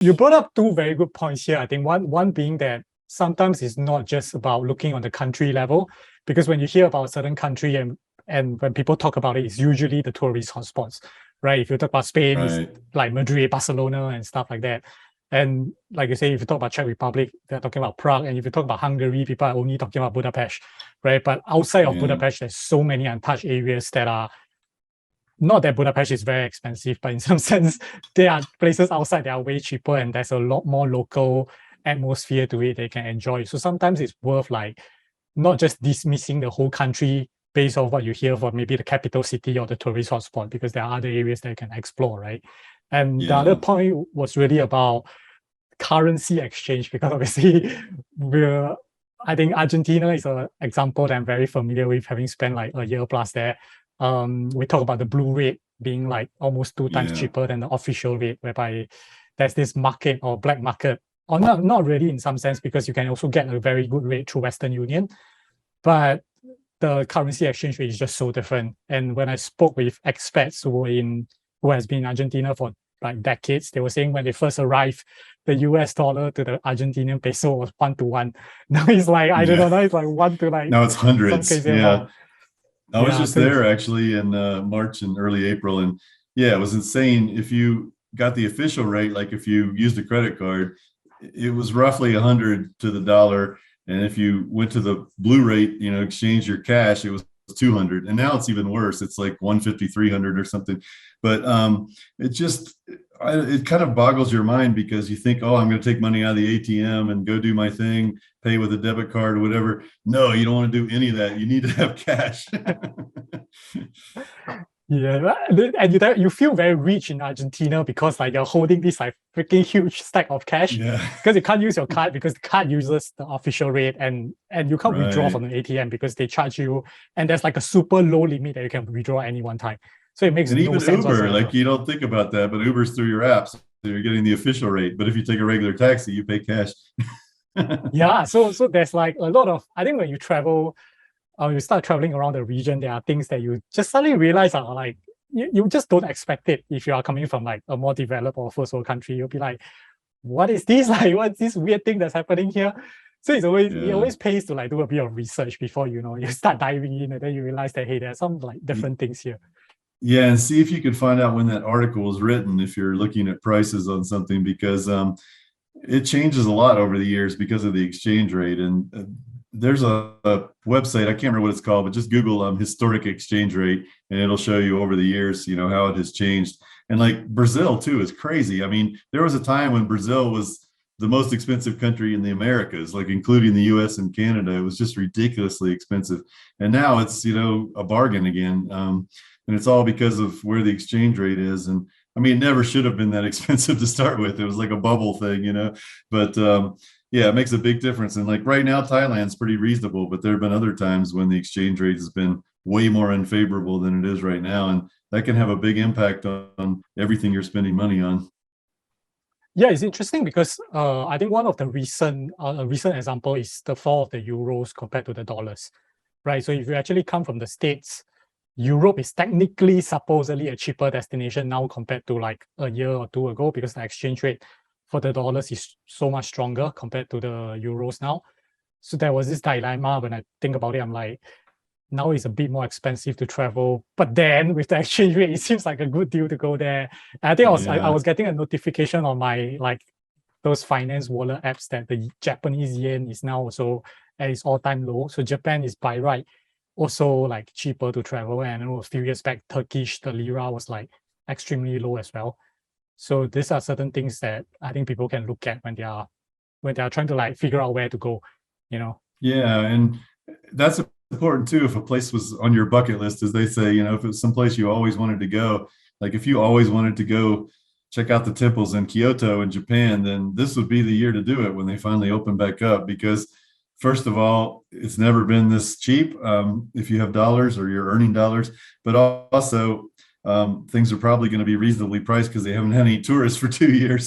You brought up two very good points here. I think one being that sometimes it's not just about looking on the country level, because when you hear about a certain country and when people talk about it, it's usually the tourist hotspots, right? If you talk about Spain, it's Right. like Madrid, Barcelona, and stuff like that. And like you say, if you talk about Czech Republic, they're talking about Prague, and if you talk about Hungary, people are only talking about Budapest, right? But outside of Yeah. Budapest, there's so many untouched areas that are not that Budapest is very expensive, but in some sense, there are places outside that are way cheaper and there's a lot more local atmosphere to it they can enjoy. So sometimes it's worth like not just dismissing the whole country based on what you hear from maybe the capital city or the tourist hotspot, because there are other areas that you can explore, right? And the other Yeah. point was really about currency exchange, because obviously we're I think Argentina is an example that I'm very familiar with, having spent like a year plus there. We talk about the blue rate being like almost 2 times Yeah. cheaper than the official rate, whereby there's this market or black market, or not really in some sense, because you can also get a very good rate through Western Union, but the currency exchange rate is just so different. And when I spoke with expats who has been in Argentina for like decades, they were saying when they first arrived, the US dollar to the Argentinian peso was 1 to 1. Now it's like, I don't know, Yeah. now it's like one to like Now it's some hundreds. crazy Yeah. amount. I was Yeah, just so it's, there actually in March and early April, and yeah, it was insane. If you got the official rate, like if you used a credit card, it was roughly 100 to the dollar, and if you went to the blue rate, exchange your cash, it was 200, and now it's even worse. It's like 150, 300 or something. But it just it kind of boggles your mind, because you think, oh, I'm going to take money out of the ATM and go do my thing, pay with a debit card or whatever. No, you don't want to do any of that. You need to have cash. yeah, and you feel very rich in Argentina because like you're holding this like freaking huge stack of cash, Yeah. because you can't use your card because the card uses the official rate, and you can't withdraw Right. from the ATM because they charge you, and there's like a super low limit that you can withdraw any one time. So it makes And no even sense Uber, like whatsoever. you don't think about that, but Uber's through your apps. So you're getting the official rate. But if you take a regular taxi, you pay cash. Yeah, so there's like a lot of, I think when you travel, you start traveling around the region, there are things that you just suddenly realize are like you just don't expect it if you are coming from like a more developed or first world country. You'll be like, what is this? Like, what's this weird thing that's happening here? So it Yeah. always pays to like do a bit of research before you start diving in, and then you realize that hey, there are some like different things here. Yeah, and see if you can find out when that article was written if you're looking at prices on something, because it changes a lot over the years because of the exchange rate. And there's a website, I can't remember what it's called, but just Google historic exchange rate, and it'll show you over the years, how it has changed. And like Brazil too is crazy. I mean, there was a time when Brazil was the most expensive country in the Americas, like including the US and Canada. It was just ridiculously expensive. And now it's, a bargain again. And it's all because of where the exchange rate is. And I mean, it never should have been that expensive to start with. It was like a bubble thing. But yeah, it makes a big difference. And like right now, Thailand's pretty reasonable, but there have been other times when the exchange rate has been way more unfavorable than it is right now. And that can have a big impact on everything you're spending money on. Yeah, it's interesting because I think one of the recent example is the fall of the euros compared to the dollars, right? So if you actually come from the States, Europe is technically supposedly a cheaper destination now compared to like a year or two ago, because the exchange rate for the dollars is so much stronger compared to the euros now. So there was this dilemma when I think about it. I'm like, now it's a bit more expensive to travel, but then with the exchange rate, it seems like a good deal to go there. And I think I Yeah. was getting a notification on my like those finance wallet apps that the Japanese yen is now also at its all-time low. So Japan is by right also like cheaper to travel. And I know a few years back, the lira was like extremely low as well. So these are certain things that I think people can look at when they are trying to like figure out where to go, you know. Yeah. And that's important too. If a place was on your bucket list, as they say, if it's someplace you always wanted to go, like if you always wanted to go check out the temples in Kyoto in Japan, then this would be the year to do it when they finally open back up. Because first of all, it's never been this cheap if you have dollars or you're earning dollars, but also things are probably going to be reasonably priced because they haven't had any tourists for 2 years.